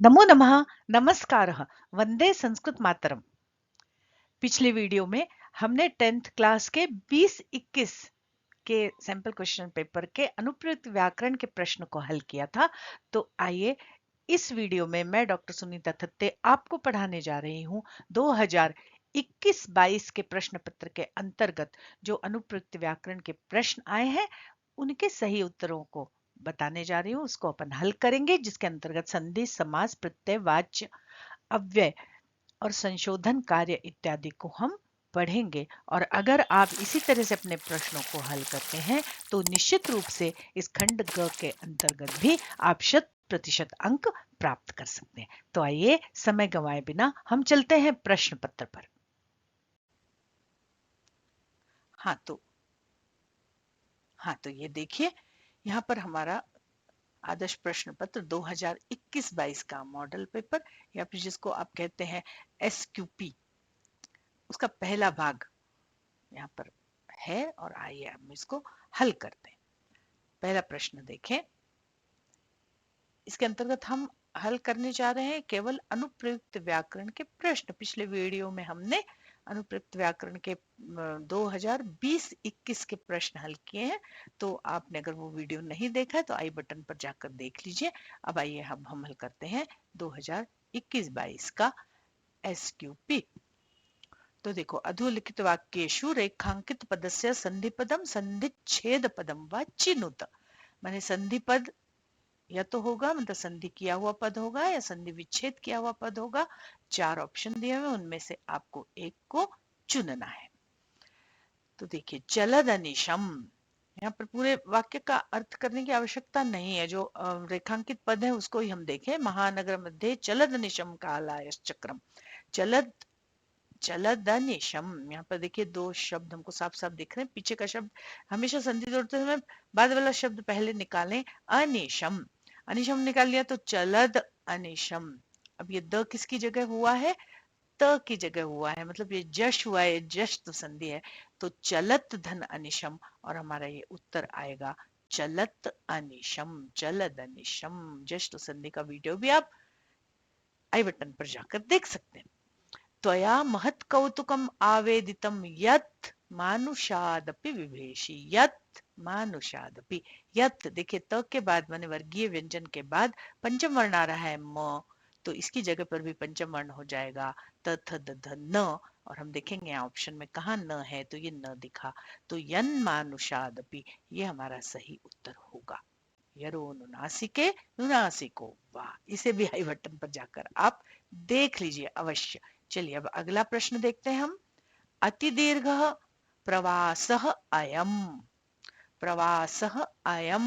नमो नमः, नमस्कारः, वंदे संस्कृत मातरम। पिछले वीडियो में हमने 10th क्लास के 20-21 के सैंपल क्वेश्चन पेपर के अनुप्रयुक्त व्याकरण के प्रश्न को हल किया था। तो आइए इस वीडियो में मैं डॉक्टर सुनीता थत्ते आपको पढ़ाने जा रही हूँ 2021-22 के प्रश्न पत्र के अंतर्गत जो अनुप्रयुक्त व्याकरण के प्रश्न आए हैं उनके सही उत्तरों को बताने जा रही हूँ। उसको अपन हल करेंगे, जिसके अंतर्गत संधि, समास, प्रत्यय, वाच्य, अव्यय और संशोधन कार्य इत्यादि को हम पढ़ेंगे। और अगर आप इसी तरह से अपने प्रश्नों को हल करते हैं तो निश्चित रूप से इस खंड ग के अंतर्गत भी आप 100% अंक प्राप्त कर सकते हैं। तो आइए समय गंवाए बिना हम चलते हैं प्रश्न पत्र पर। हाँ तो ये देखिए, यहाँ पर हमारा आदर्श प्रश्न पत्र 2021-22 का मॉडल पेपर, या फिर जिसको आप कहते हैं SQP, उसका पहला भाग यहाँ पर है। और आइए हम इसको हल करते हैं। पहला प्रश्न देखें। इसके अंतर्गत हम हल करने जा रहे हैं केवल अनुप्रयुक्त व्याकरण के प्रश्न। पिछले वीडियो में हमने अनुप्रयुक्त व्याकरण के 2020-21 के प्रश्न हल किए हैं। तो आपने अगर वो वीडियो नहीं देखा है तो आई बटन पर जाकर देख लीजिए। अब आइए हम हल करते हैं 2021-22 का SQP। तो देखो, अधोलिखित वाक्येषु रेखांकित पदस्य संधिपदम संधिच्छेद पदम व चिनुत। माने संधि पद या तो होगा, मतलब संधि किया हुआ पद होगा, या संधि विच्छेद किया हुआ पद होगा। 4 ऑप्शन दिए हुए, उनमें से आपको एक को चुनना है। तो देखिए, चलद अनिशम, यहाँ पर पूरे वाक्य का अर्थ करने की आवश्यकता नहीं है। जो रेखांकित पद है उसको ही हम देखें। महानगर मध्ये चलद निशम कालायश्चक्रम। चलद चलदनिशम, यहाँ पर देखिए दो शब्द हमको साफ साफ दिख रहे हैं। पीछे का शब्द हमेशा संधि जोड़ते समय बाद वाला शब्द पहले निकालें। अनिशम, अनिशम निकाल लिया तो चलद अनिशम। अब ये द किसकी जगह हुआ है? त की जगह हुआ है, मतलब ये जश हुआ है, जश तो संधि है। तो चलत धन अनिशम, और हमारा ये उत्तर आएगा चलत अनिशम, चलद अनिशम। जश तो संधि का वीडियो भी आप आई बटन पर जाकर देख सकते हैं। त्वया महत् कौतुकम आवेदितम यत् मानुषादपि विभेषी। यत् मानुषादपि, यत् देखिए त के बाद माने वर्गीय व्यंजन के बाद पंचम वर्ण आ रहा है म, तो इसकी जगह पर भी पंचम वर्ण हो जाएगा त थ द ध न। और हम देखेंगे ऑप्शन में कहा न है, तो ये न दिखा। तो यन मानुषादपि ये हमारा सही उत्तर होगा। यरो नुनासिके नुनासिको, वाह! इसे भी आई बटन पर जाकर आप देख लीजिए अवश्य। चलिए अब अगला प्रश्न देखते हैं हम। अति दीर्घ प्रवासः अयम। प्रवासः अयम,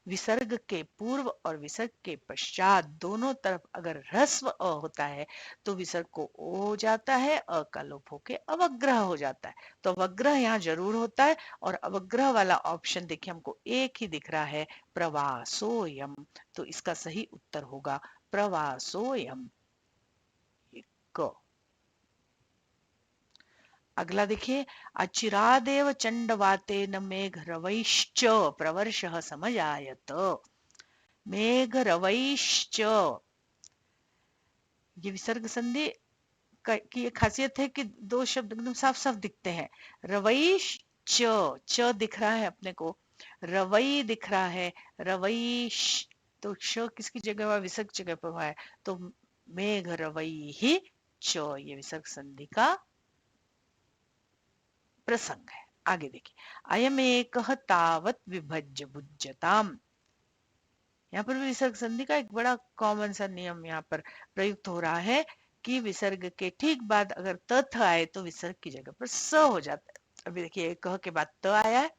विसर्ग के पूर्व और विसर्ग के पश्चात दोनों तरफ अगर ह्रस्व अ होता है तो विसर्ग को ओ हो जाता है, अ का लोप होके अवग्रह हो जाता है। तो अवग्रह यहाँ जरूर होता है, और अवग्रह वाला ऑप्शन देखिए हमको एक ही दिख रहा है, प्रवासोयम। तो इसका सही उत्तर होगा प्रवासोयम। क। अगला देखिए, अचिरादेव चंडवातेन मेघरवैश्च प्रवर्षः समजायत। मेघरवैश्च, ये विसर्ग संधि की एक खासियत है कि दो शब्द एकदम साफ साफ दिखते हैं। रवैश च, च दिख रहा है अपने को, रवई दिख रहा है, रवैश। तो श किसकी जगह हुआ? विसर्ग जगह पर हुआ है। तो मेघ रवई ही च, ये विसर्ग संधि का प्रसंग है। आगे देखिए, अयम एक तावत विभज्य भुज्यताम। यहाँ पर भी विसर्ग संधि का एक बड़ा कॉमन सा नियम यहाँ पर प्रयुक्त हो रहा है कि विसर्ग के ठीक बाद अगर त आए तो विसर्ग की जगह पर स हो जाता है। अभी देखिए, कह के बाद त आया है,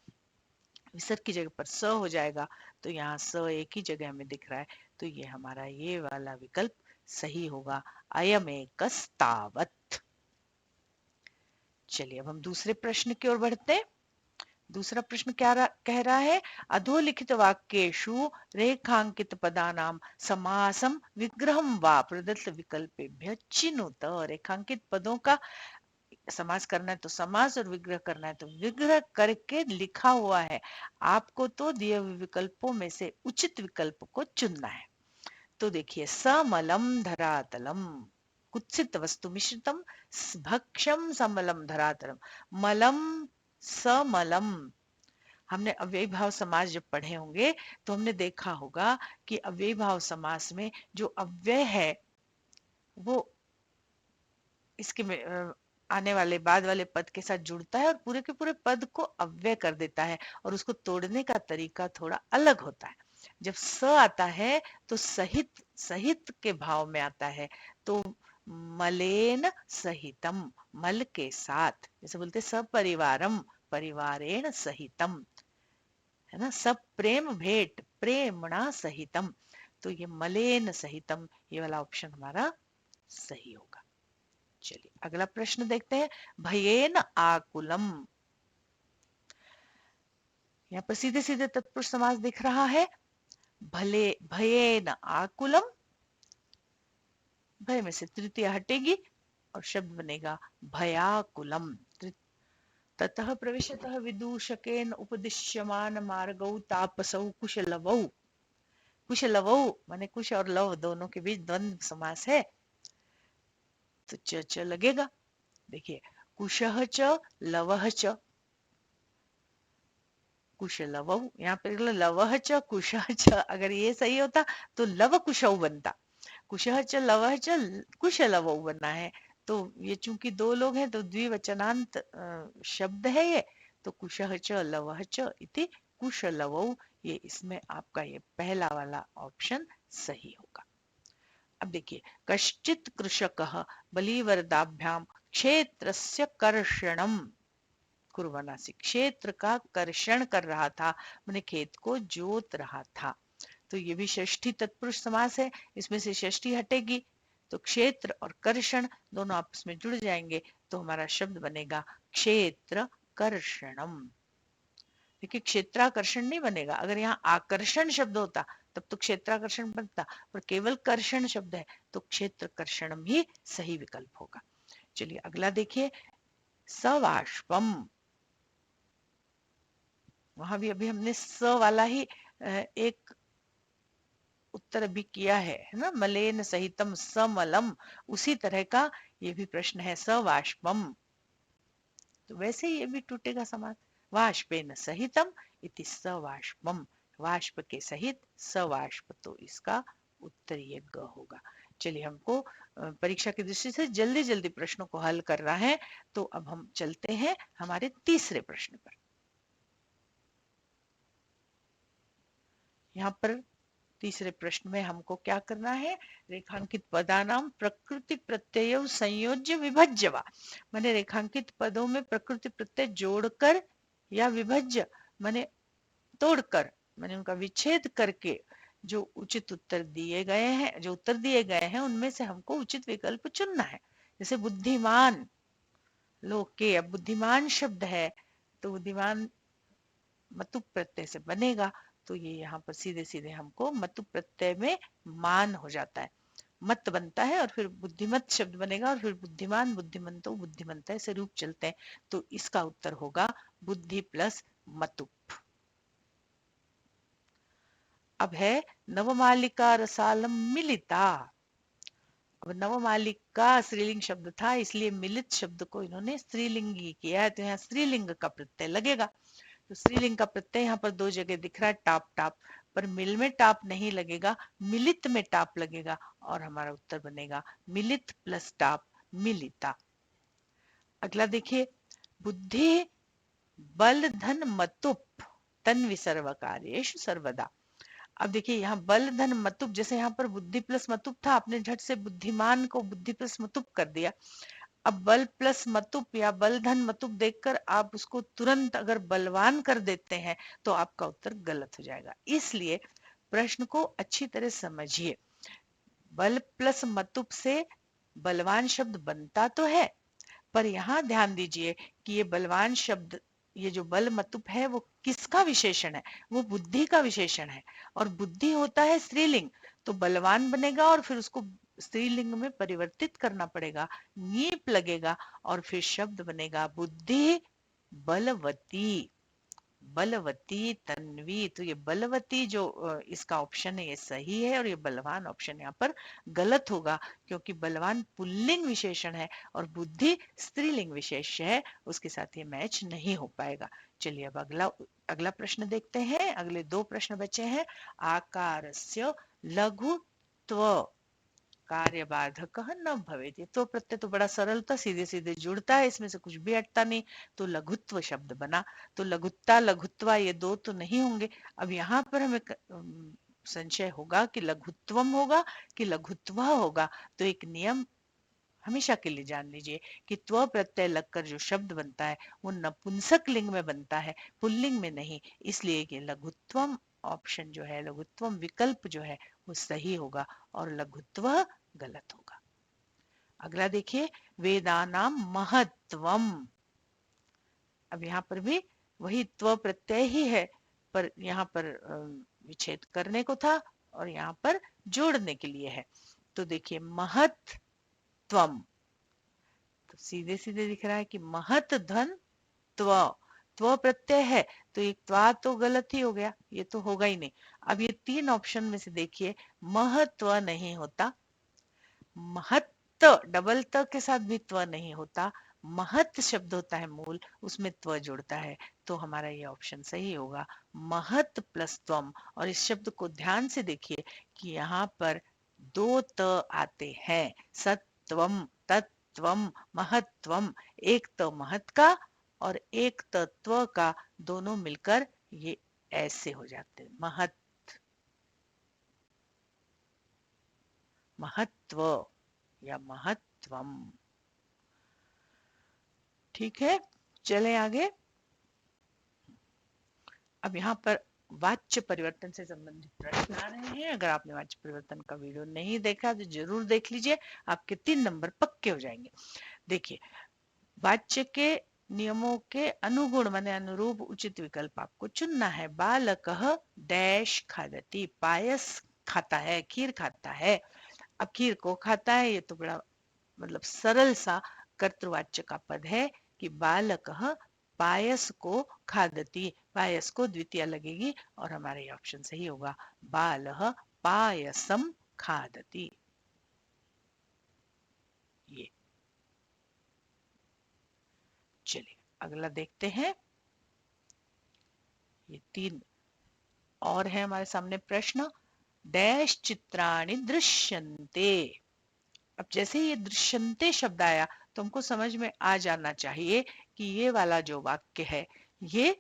विसर्ग की जगह पर स हो जाएगा। तो यहाँ स एक ही जगह में दिख रहा है, तो ये हमारा ये वाला विकल्प सही होगा, अयम एकस्तावत। चलिए अब हम दूसरे प्रश्न की ओर बढ़ते हैं। दूसरा प्रश्न क्या कह रहा है? अधोलिखित वाक्येषु रेखांकित पदानाम समासम विग्रहम वा प्रदत्त विकल्पेभ्य चिनुत। रेखांकित पदों का समास करना है तो समास, और विग्रह करना है तो विग्रह करके लिखा हुआ है। आपको तो दिए हुए विकल्पों में से उचित विकल्प को चुनना है। तो देखिए, समलम धरातलम, कुत्सित वस्तु मिश्रितम, भक्षम समलम धरातलम, मलम समलम। हमने अव्ययी भाव समास जब पढ़े होंगे तो हमने देखा होगा कि अव्ययी भाव समास में जो अव्यय है वो इसके में आने वाले बाद वाले पद के साथ जुड़ता है और पूरे के पूरे पद को अव्यय कर देता है, और उसको तोड़ने का तरीका थोड़ा अलग होता है। जब स आता है तो सहित, सहित के भाव में आता है। तो मलेन सहितम, मल के साथ, जैसे बोलते सपरिवारम, परिवारेण सहितम, है ना, सब प्रेम भेंट, प्रेमणा सहितम। तो ये मलेन सहितम, ये वाला ऑप्शन हमारा सही होगा। चलिए अगला प्रश्न देखते हैं। भयेन आकुलम, यहाँ पर सीधे सीधे तत्पुरुष समास दिख रहा है। भले, भयेन आकुलम, भय में से तृतीया हटेगी और शब्द बनेगा भयाकुलम। ततः प्रविशतः विदूषकेन उपदिश्यमान मार्गौ तापसौ कुशलवौ। कुशलवौ माने कुश और लव दोनों के बीच द्वंद्व समास है, तो च लगेगा। देखिए, कुशः च लवः च, कुशलवौ, यहाँ पे लवः च कुशः च, अगर ये सही होता तो लव कुशौ बनता। कुशः च लवः च कुशलवौ बनना है। तो ये चूंकि दो लोग हैं तो द्विवचनांत शब्द है ये, तो कुशः च लवः च इति कुशलवौ, ये इसमें आपका ये पहला वाला ऑप्शन सही होगा। अब देखिए, कश्चित कृषकः बलिवरदाभ्याम क्षेत्रस्य कर्षणम कुर्वनासी, क्षेत्र का कर्षण कर रहा था, मैंने खेत को जोत रहा था। तो ये भी षष्ठी तत्पुरुष समास है, इसमें से षष्ठी हटेगी तो क्षेत्र और कर्षण दोनों आपस में जुड़ जाएंगे, तो हमारा शब्द बनेगा क्षेत्र कर्षणम। देखिए, क्षेत्राकर्षण नहीं बनेगा, अगर यहाँ आकर्षण शब्द होता तब तो क्षेत्राकर्षण बनता, पर केवल कर्षण शब्द है तो क्षेत्र कर्षणम ही सही विकल्प होगा। चलिए अगला देखिए, सवाष्पम, वहां भी अभी हमने स वाला ही एक उत्तर अभी किया है ना, मलेन सहितम समलम, उसी तरह का ये भी प्रश्न है, सवाष्पम। तो वैसे ही ये भी टूटेगा समास, वाष्पेन सहितम इति सवाष्पम, वाष्प के सहित सवाष्प, तो इसका उत्तर ये ग होगा। चलिए, हमको परीक्षा की दृष्टि से जल्दी जल्दी प्रश्नों को हल करना है, तो अब हम चलते हैं हमारे तीसरे प्रश्न पर। यहाँ पर तीसरे प्रश्न में हमको क्या करना है, रेखांकित पदानाम प्रकृति प्रत्यय संयोज्य विभज्य वा, माने रेखांकित पदों में प्रकृति प्रत्यय जोड़कर या विभज्य माने तोड़कर, माने उनका विच्छेद करके जो उचित उत्तर दिए गए हैं, जो उत्तर दिए गए हैं उनमें से हमको उचित विकल्प चुनना है। जैसे बुद्धिमान, लोके, अब बुद्धिमान शब्द है तो बुद्धिमान मतु प्रत्यय से बनेगा, तो ये यहाँ पर सीधे सीधे हमको मतु प्रत्यय में मान हो जाता है, मत बनता है और फिर बुद्धिमत शब्द बनेगा और फिर बुद्धिमान, बुद्धिमंतो, बुद्धिमंता, ऐसे रूप चलते हैं। तो इसका उत्तर होगा बुद्धि प्लस मतु। अब है नवमालिका रसालम मिलिता। अब नवमालिका स्त्रीलिंग शब्द था, इसलिए मिलित शब्द को इन्होंने स्त्रीलिंगी किया है, तो यहाँ स्त्रीलिंग का प्रत्यय लगेगा। तो स्त्रीलिंग का प्रत्यय यहाँ पर दो जगह दिख रहा है, टाप टाप, पर मिल में टाप नहीं लगेगा, मिलित में टाप लगेगा, और हमारा उत्तर बनेगा मिलित प्लस टाप, मिलिता। अगला देखिए, बुद्धि बल धन मतुप तन विसर्व कार्येषु सर्वदा। अब देखिए, यहाँ बल धन मतुप, जैसे यहाँ पर बुद्धि प्लस मतुप था, आपने झट से बुद्धिमान को बुद्धि प्लस मतुप कर दिया। अब बल प्लस मतुप या बल धन मतुप देखकर आप उसको तुरंत अगर बलवान कर देते हैं तो आपका उत्तर गलत हो जाएगा। इसलिए प्रश्न को अच्छी तरह समझिए। बल प्लस मतुप से बलवान शब्द बनता तो है, पर यहाँ ध्यान दीजिए कि ये बलवान शब्द, ये जो बल मतुप है वो किसका विशेषण है, वो बुद्धि का विशेषण है, और बुद्धि होता है स्त्रीलिंग, तो बलवान बनेगा और फिर उसको स्त्रीलिंग में परिवर्तित करना पड़ेगा, नीप लगेगा, और फिर शब्द बनेगा बुद्धि बलवती, बलवती तन्वी। तो ये बलवती जो इसका ऑप्शन है ये सही है, और ये बलवान ऑप्शन यहाँ पर गलत होगा, क्योंकि बलवान पुल्लिंग विशेषण है और बुद्धि स्त्रीलिंग विशेष्य है, उसके साथ ये मैच नहीं हो पाएगा। चलिए अब अगला अगला प्रश्न देखते हैं। अगले दो प्रश्न बचे हैं। आकारस्य लघुत्व कार्यबाधक न भवेत्। ये तो प्रत्यय तो बड़ा सरल था, सीधे सीधे जुड़ता है, इसमें से कुछ भी हटता नहीं, तो लघुत्व शब्द बना। तो लघुत्ता लघुत्वा ये दो तो नहीं होंगे। अब यहाँ पर हमें संशय होगा कि लघुत्वम होगा कि लघुत्वा होगा। तो एक नियम हमेशा के लिए जान लीजिए कि त्व प्रत्यय लगकर जो शब्द बनता है वो नपुंसक लिंग में बनता है, पुल्लिंग में नहीं। इसलिए कि लघुत्वम ऑप्शन जो है, लघुत्वम विकल्प जो है वो सही होगा और लघुत्व गलत होगा। अगला देखिए, वेदानाम महत्वम। अब यहाँ पर भी वही त्व प्रत्यय ही है, पर यहाँ पर विच्छेद करने को था और यहाँ पर जोड़ने के लिए है। तो देखिए महत्वम, तो सीधे सीधे दिख रहा है कि महत धन त्व, त्व प्रत्यय है, तो एक त्वा तो गलत ही हो गया, ये तो होगा ही नहीं। अब ये तीन ऑप्शन में से देखिए, महत्व नहीं होता, महत डबल त के साथ भी त्व नहीं होता, महत शब्द होता है मूल, उसमें त्व जुड़ता है। तो हमारा ये ऑप्शन सही होगा, महत प्लस त्वम। और इस शब्द को ध्यान से देखिए कि यहाँ पर दो त आते हैं, सत्वम तत्वम महत्वम। एक त महत का और एक तत्व का, दोनों मिलकर ये ऐसे हो जाते हैं, महत महत्व या महत्वम। ठीक है, चलें आगे। अब यहाँ पर वाच्य परिवर्तन से संबंधित प्रश्न आ रहे हैं। अगर आपने वाच्य परिवर्तन का वीडियो नहीं देखा तो जरूर देख लीजिए, आपके 3 नंबर पक्के हो जाएंगे। देखिए, वाच्य के नियमों के अनुगुण माने अनुरूप उचित विकल्प आपको चुनना है। बालकः डैश खादति, पायस खाता है, खीर खाता है। अब खीर को खाता है, ये तो बड़ा मतलब सरल सा कर्तृवाच्य का पद है कि बालकः पायस को खादति, पायस को द्वितीय लगेगी और हमारा ये ऑप्शन सही होगा, बालः पायसम खादति। ये चलिए अगला देखते हैं। ये 3 और है हमारे सामने प्रश्न। डैश चित्राणि दृश्यन्ते। अब जैसे ही ये दृश्यन्ते शब्द आया तो हमको समझ में आ जाना चाहिए कि ये वाला जो वाक्य है ये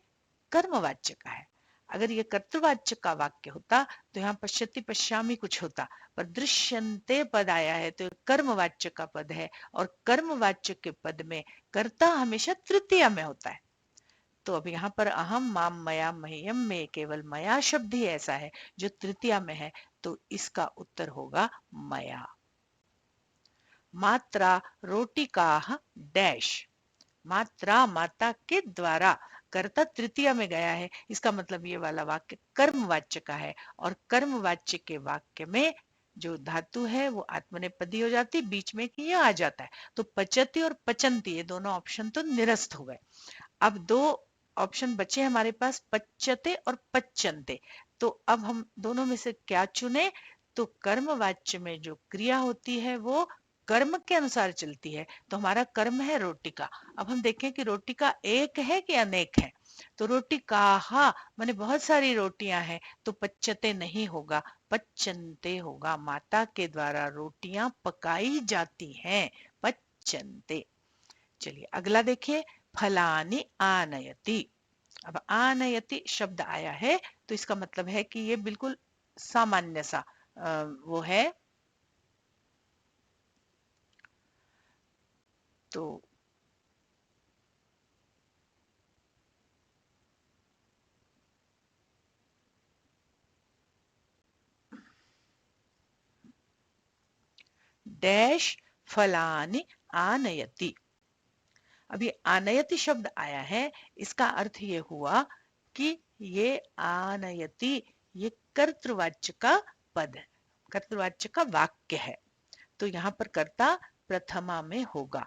कर्मवाच्य का है। अगर ये कर्तृवाच्य का वाक्य होता तो यहाँ पश्यति पश्यामि कुछ होता, पर दृश्यन्ते पद आया है तो कर्मवाच्य का पद है, और कर्मवाच्य के पद में कर्ता हमेशा तृतीया में होता है। तो अब यहाँ पर अहम माम मया मह्यम में केवल मया शब्द ही ऐसा है जो तृतीया में है, तो इसका उत्तर होगा मया। मात्रा रोटिका डैश, मात्रा माता के द्वारा, कर्ता तृतीया में गया है, इसका मतलब ये वाला वाक्य कर्मवाच्य का है, और कर्मवाच्य के वाक्य में जो धातु है वो आत्मनेपदी हो जाती, बीच में कि यह आ जाता है। तो पचती और पचंती ये दोनों ऑप्शन तो निरस्त हो गए। अब दो ऑप्शन बचे हमारे पास, पच्यते और पच्यन्ते। तो अब हम दोनों में से क्या चुने? तो कर्मवाच्य में जो क्रिया होती है वो कर्म के अनुसार चलती है, तो हमारा कर्म है रोटिका। अब हम देखें कि रोटिका एक है कि अनेक है। तो रोटिकाहा माने बहुत सारी रोटियां हैं, तो पच्यते नहीं होगा, पच्यन्ते होगा। माता के द्वारा रोटियां पकाई जाती हैं, पच्यन्ते। चलिए अगला देखिए, फलानि आनयति। अब आनयति शब्द आया है तो इसका मतलब है कि ये बिल्कुल सामान्य सा वो है। तो डैश फलानि आनयति। अभी आनयति शब्द आया है, इसका अर्थ ये हुआ कि ये आनयति ये कर्तृवाच्य का पद है, कर्तृवाच्य का वाक्य है। तो यहाँ पर कर्ता प्रथमा में होगा।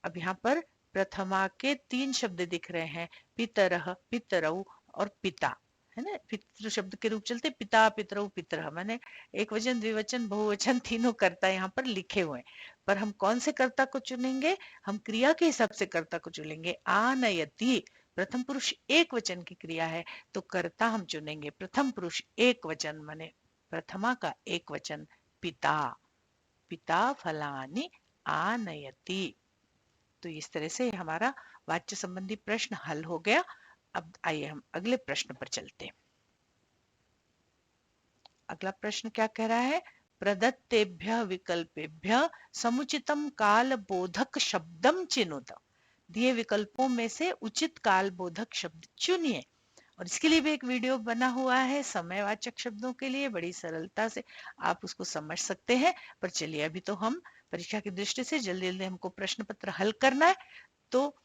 अब यहाँ पर प्रथमा के 3 शब्द दिख रहे हैं, पितरः, पितरौ और पिता, है ना। पितृ शब्द के रूप चलते पिता, पितरौ, पितरः, माने एक वचन, द्विवचन, बहुवचन तीनों कर्ता यहाँ पर लिखे हुए हैं। पर हम कौन से कर्ता को चुनेंगे? हम क्रिया के हिसाब से कर्ता को चुनेंगे। आनयति प्रथम पुरुष एक वचन की क्रिया है, तो कर्ता हम चुनेंगे प्रथम पुरुष एक वचन, माने प्रथमा का एक वचन पिता। पिता फलानि आनयति। तो इस तरह से हमारा वाच्य संबंधी प्रश्न हल हो गया। अब आइए हम अगले प्रश्न पर चलते हैं। अगला प्रश्न क्या कह रहा है? प्रदत्तेभ्य विकल्पेभ्य समुचितम काल बोधक शब्दम चिनुत। दिए विकल्पों में से उचित काल बोधक शब्द चुनिए। और इसके लिए भी एक वीडियो बना हुआ है समयवाचक शब्दों के लिए, बड़ी सरलता से आप उसको समझ सकते हैं। पर चलिए, अभी तो हम परीक्षा की दृष्टि से जल्दी जल्दी हमको प्रश्न पत्र हल करना है, तो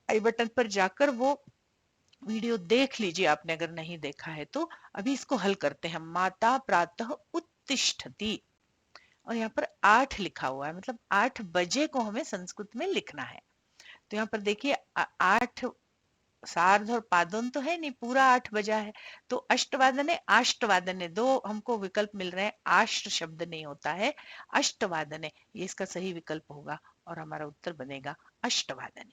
आई बटन पर जाकर वो वीडियो देख लीजिए आपने, अगर नहीं देखा है तो। अभी इसको हल करते हैं। माता प्रातः उत्तिष्ठति, और यहाँ पर 8 लिखा हुआ है, मतलब 8 बजे को हमें संस्कृत में लिखना है। तो यहाँ पर देखिए 8 सार्ध और पादोन तो है नहीं, पूरा 8 बजा है। तो अष्टवादने आष्टवादने दो हमको विकल्प मिल रहे हैं, आष्ट शब्द नहीं होता है, अष्टवादने ये इसका सही विकल्प होगा और हमारा उत्तर बनेगा अष्टवादने।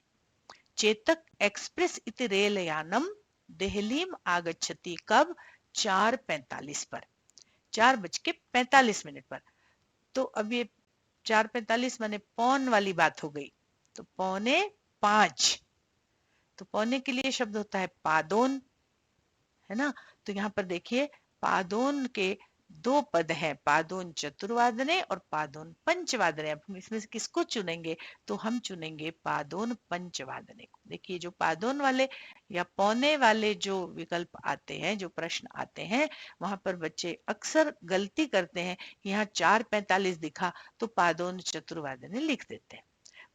चेतक एक्सप्रेस इति रेलयानम देहलीम आगच्छति कब? 4:45 पर, 4:45 पर। तो अब ये 4:45 माने पौन वाली बात हो गई, तो 4:45। तो पौने के लिए शब्द होता है पादोन, है ना। तो यहाँ पर देखिए पादोन के 2 पद हैं, पादोन चतुर्वादने और पादोन पंचवादने। अब हम इसमें से किसको चुनेंगे? तो हम चुनेंगे पादोन पंचवादने को। देखिए जो पादोन वाले या पौने वाले जो विकल्प आते हैं, जो प्रश्न आते हैं, वहां पर बच्चे अक्सर गलती करते हैं। यहाँ 4:45 दिखा तो पादोन चतुर्वादने लिख देते हैं।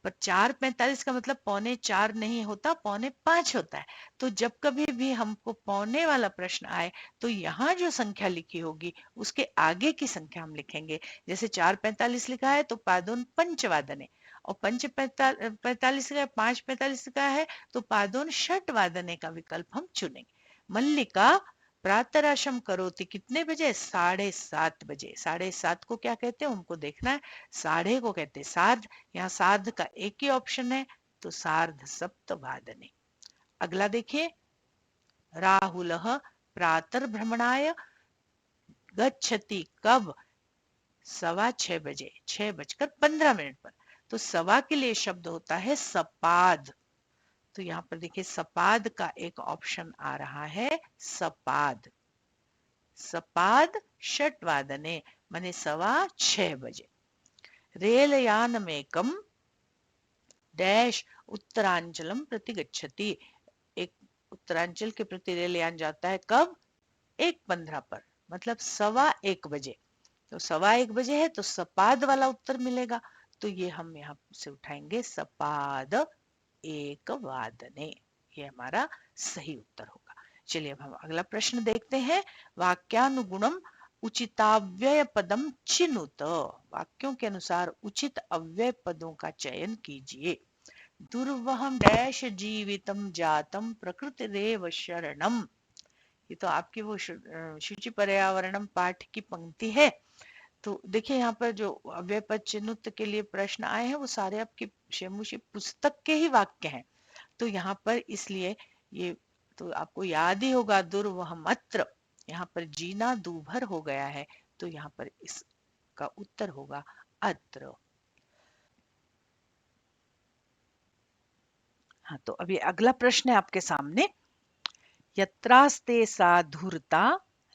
पर 4:45 का मतलब 4:45 नहीं होता, 4:45 होता है। तो जब कभी भी हमको पौने वाला प्रश्न आए, तो यहाँ जो संख्या लिखी होगी उसके आगे की संख्या हम लिखेंगे। जैसे 4:45 लिखा है तो पादोन पंचवादने, और 5:45 का 5:45 का है तो पादोन षटवादने का विकल्प हम चुनेंगे। मल्लिका प्रातराशम करोति कितने बजे? 7:30 बजे। 7:30 को क्या कहते हैं हमको देखना है, साढ़े को कहते हैं सार्ध। यहाँ सार्ध का एक ही ऑप्शन है, तो सार्ध सप्तवादने। अगला देखिए, राहुलः प्रातर्भ्रमणाय गच्छति कब? 6:15 बजे, 6:15 पर। तो सवा के लिए शब्द होता है सपाद। तो यहाँ पर देखिए सपाद का एक ऑप्शन आ रहा है, सपाद। सपाद षटवादने माने 6:15 बजे। रेलयानमेकम डैश उत्तरांचलम प्रति गच्छति। एक उत्तरांचल के प्रति रेलयान जाता है कब? 1:15 पर, मतलब 1:15 बजे। तो 1:15 बजे है तो सपाद वाला उत्तर मिलेगा। तो ये हम यहाँ से उठाएंगे सपाद 1:15। ये हमारा सही उत्तर होगा। चलिए अब हम अगला प्रश्न देखते हैं। वाक्यानुगुणम उचिताव्यय पदम चिनुत। वाक्यों के अनुसार उचित अव्यय पदों का चयन कीजिए। दुर्वहम डैश जीवितम जातम प्रकृतिरेव शरणम। ये तो आपकी वो शुचि पर्यावरणम पाठ की पंक्ति है। तो देखिए यहाँ पर जो अव्यय पद चिन्हित के लिए प्रश्न आए हैं वो सारे आपकी शेमुशी पुस्तक के ही वाक्य हैं। तो यहाँ पर इसलिए ये तो आपको याद ही होगा, दुर्वहमत्र, यहाँ पर जीना दूभर हो गया है, तो यहाँ पर इसका उत्तर होगा अत्र। हाँ, तो अभी अगला प्रश्न है आपके सामने। यत्रास्ते सा धूर्ता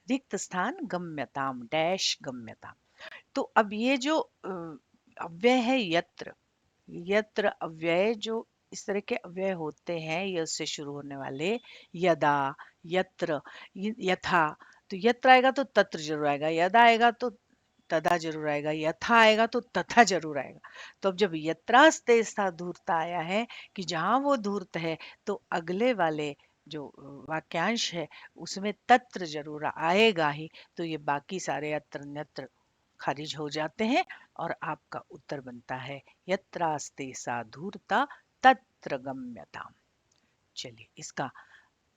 रिक्त स्थान गम्यताम डैश गम्यताम। तो अब ये जो अव्यय है यत्र, यत्र अव्यय जो इस तरह के अव्यय होते हैं, य से शुरू होने वाले, यदा, यत्र, यथा। तो यत्र आएगा तो तत्र जरूर आएगा, यदा आएगा तो तदा जरूर आएगा, यथा आएगा तो तथा जरूर आएगा। तो अब जब यत्रास्ते सा धूर्त आया है कि जहां वो धूर्त है, तो अगले वाले जो वाक्यांश है उसमें तत्र जरूर आएगा ही। तो ये बाकी सारे अत्र नत्र खारिज हो जाते हैं और आपका उत्तर बनता है यत्रास्ते सा धूर्ता तत्र गम्यताम्। चलिए इसका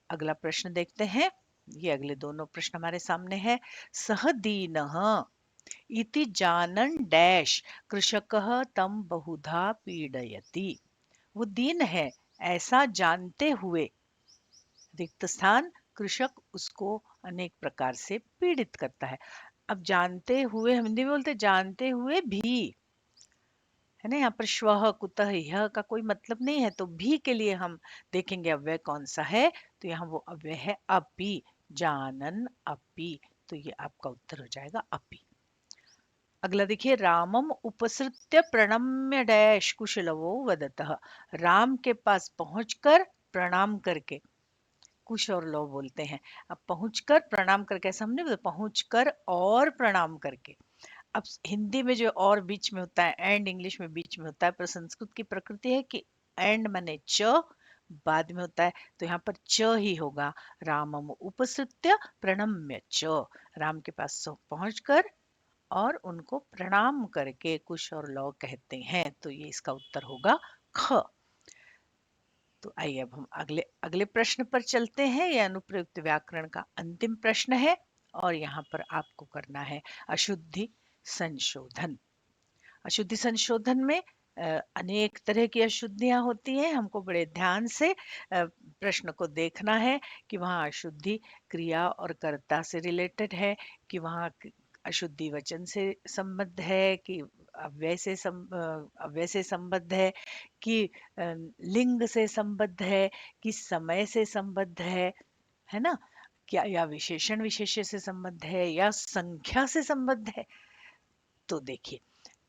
अगला प्रश्न देखते हैं। ये अगले दोनों प्रश्न हमारे सामने है। सह दीनः इति जानन् डैश कृषकः तं बहुधा पीडयति। वो दीन है ऐसा जानते हुए रिक्त स्थान कृषक उसको अनेक प्रकार से पीड़ित करता है। अब जानते हुए हम हिंदी में बोलते जानते हुए भी, है ना। यहाँ पर श्वः कुतः यह का कोई मतलब नहीं है, तो भी के लिए हम देखेंगे अव्यय कौन सा है। तो यहाँ वो अव्यय है अपि, जानन अपि। तो ये आपका उत्तर हो जाएगा अपि। अगला देखिए, रामम उपसृत्य प्रणम्य डैश कुशलवो वदतः। राम के पास पहुंचकर प्रणाम करके, कुश और लव बोलते हैं। अब पहुंचकर प्रणाम करके, ऐसा हमने बोला पहुंचकर और प्रणाम करके। अब हिंदी में जो और बीच में होता है एंड, इंग्लिश में बीच में होता है, पर संस्कृत की प्रकृति है कि एंड माने च बाद में होता है, तो यहाँ पर च ही होगा। रामम उपसृत्य प्रणम्य च, राम के पास पहुंचकर और उनको प्रणाम करके कुश और लव कहते हैं। तो ये इसका उत्तर होगा ख। तो आइए अब हम अगले अगले प्रश्न पर चलते हैं। यह अनुप्रयुक्त व्याकरण का अंतिम प्रश्न है और यहाँ पर आपको करना है अशुद्धि संशोधन। अशुद्धि संशोधन में अनेक तरह की अशुद्धियां होती हैं। हमको बड़े ध्यान से प्रश्न को देखना है कि वहाँ अशुद्धि क्रिया और कर्ता से रिलेटेड है, कि वहाँ अशुद्धि वचन से संबद्ध है, कि अव्यय से संबद्ध है, कि लिंग से संबद्ध है, कि समय से संबद्ध है ना, क्या या विशेषण विशेष्य से संबद्ध है या संख्या से संबद्ध है। तो देखिए,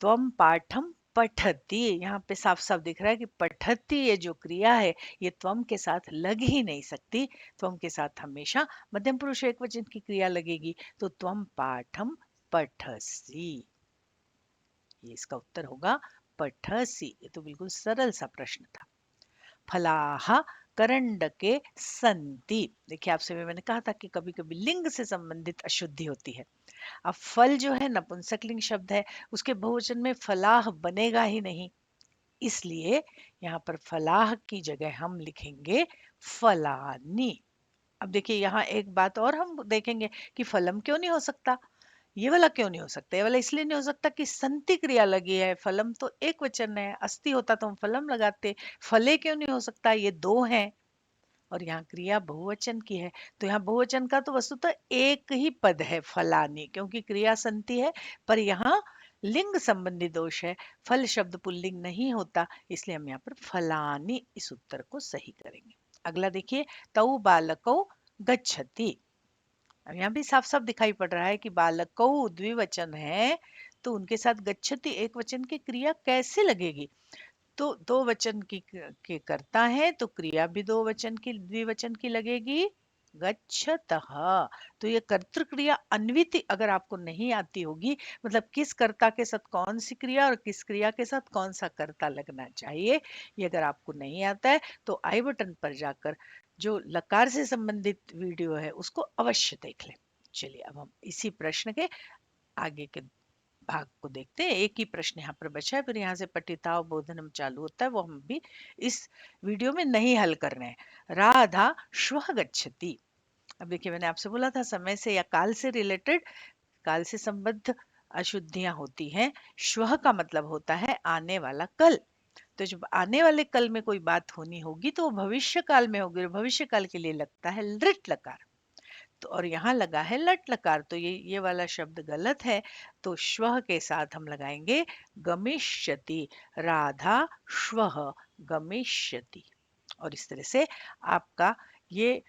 त्वम पाठम पठती, यहाँ पे साफ साफ दिख रहा है कि पठती ये जो क्रिया है ये त्वम के साथ लग ही नहीं सकती। त्वम के साथ हमेशा मध्यम पुरुष एक वचन की क्रिया लगेगी। तो त्वम पाठम पठसी, ये इसका उत्तर होगा पठसी। ये तो बिल्कुल सरल सा प्रश्न था। फलाह करंडके संति, देखिए आपसे मैंने कहा था कि कभी कभी लिंग से संबंधित अशुद्धि होती है। अब फल जो है नपुंसकलिंग शब्द है, उसके बहुवचन में फलाह बनेगा ही नहीं, इसलिए यहाँ पर फलाह की जगह हम लिखेंगे फलानी। अब देखिए यहाँ एक बात और हम देखेंगे कि फलम क्यों नहीं हो सकता। ये वाला क्यों नहीं हो सकता? ये वाला इसलिए नहीं हो सकता कि संति क्रिया लगी है, फलम तो एक वचन है, अस्ति होता तो हम फलम लगाते। फले क्यों नहीं हो सकता? ये दो हैं और यहाँ क्रिया बहुवचन की है। तो यहाँ बहुवचन का तो वस्तुतः एक ही पद है फलानी, क्योंकि क्रिया संति है, पर यहाँ लिंग संबंधी दोष है, फल शब्द पुल्लिंग नहीं होता, इसलिए हम यहाँ पर फलानी इस उत्तर को सही करेंगे। अगला देखिए, तौ बालकौ गच्छति। अब यहाँ भी साफ साफ दिखाई पड़ रहा है कि बालकौ द्विवचन है, तो उनके साथ गच्छति एक वचन की क्रिया कैसे लगेगी। तो दो वचन की के करता है तो क्रिया भी दो वचन की द्विवचन की लगेगी, गच्छतः। तो ये कर्तृ क्रिया अन्विति अगर आपको नहीं आती होगी, मतलब किस कर्ता के साथ कौन सी क्रिया और किस क्रिया के साथ कौन सा कर्ता लगना चाहिए, ये अगर आपको नहीं आता है तो आई बटन पर जाकर जो लकार से संबंधित वीडियो है उसको अवश्य देख लें। चलिए अब हम इसी प्रश्न के आगे के भाग को देखते हैं। एक ही प्रश्न यहाँ पर बचा है, फिर यहाँ से पठिता बोधनम चालू होता है, वो हम भी इस वीडियो में नहीं हल कर रहे हैं। राधा श्वः गच्छति। अब देखिए मैंने आपसे बोला था समय से या काल से रिलेटेड, काल से संबद्ध अशुद्धियां होती हैं। श्वः का मतलब होता है आने वाला कल। तो जब आने वाले कल में कोई बात होनी होगी तो वो भविष्य काल में होगी, और भविष्य काल के लिए लगता है लृट लकार। तो और यहाँ लगा है लट लकार, तो ये वाला शब्द गलत है। तो श्वः के साथ हम लगाएंगे गमिष्यति। राधा श्वः गमिष्यति। और इस तरह से आपका ये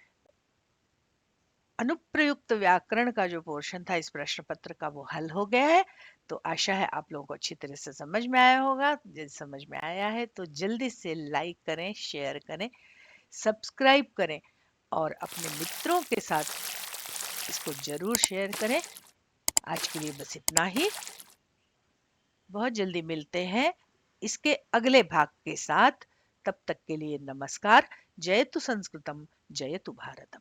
अनुप्रयुक्त व्याकरण का जो पोर्शन था इस प्रश्न पत्र का वो हल हो गया है। तो आशा है आप लोगों को अच्छी तरह से समझ में आया होगा। यदि समझ में आया है तो जल्दी से लाइक करें, शेयर करें, सब्सक्राइब करें और अपने मित्रों के साथ इसको जरूर शेयर करें। आज के लिए बस इतना ही। बहुत जल्दी मिलते हैं इसके अगले भाग के साथ। तब तक के लिए नमस्कार। जयतु संस्कृतम, जयतु भारतम।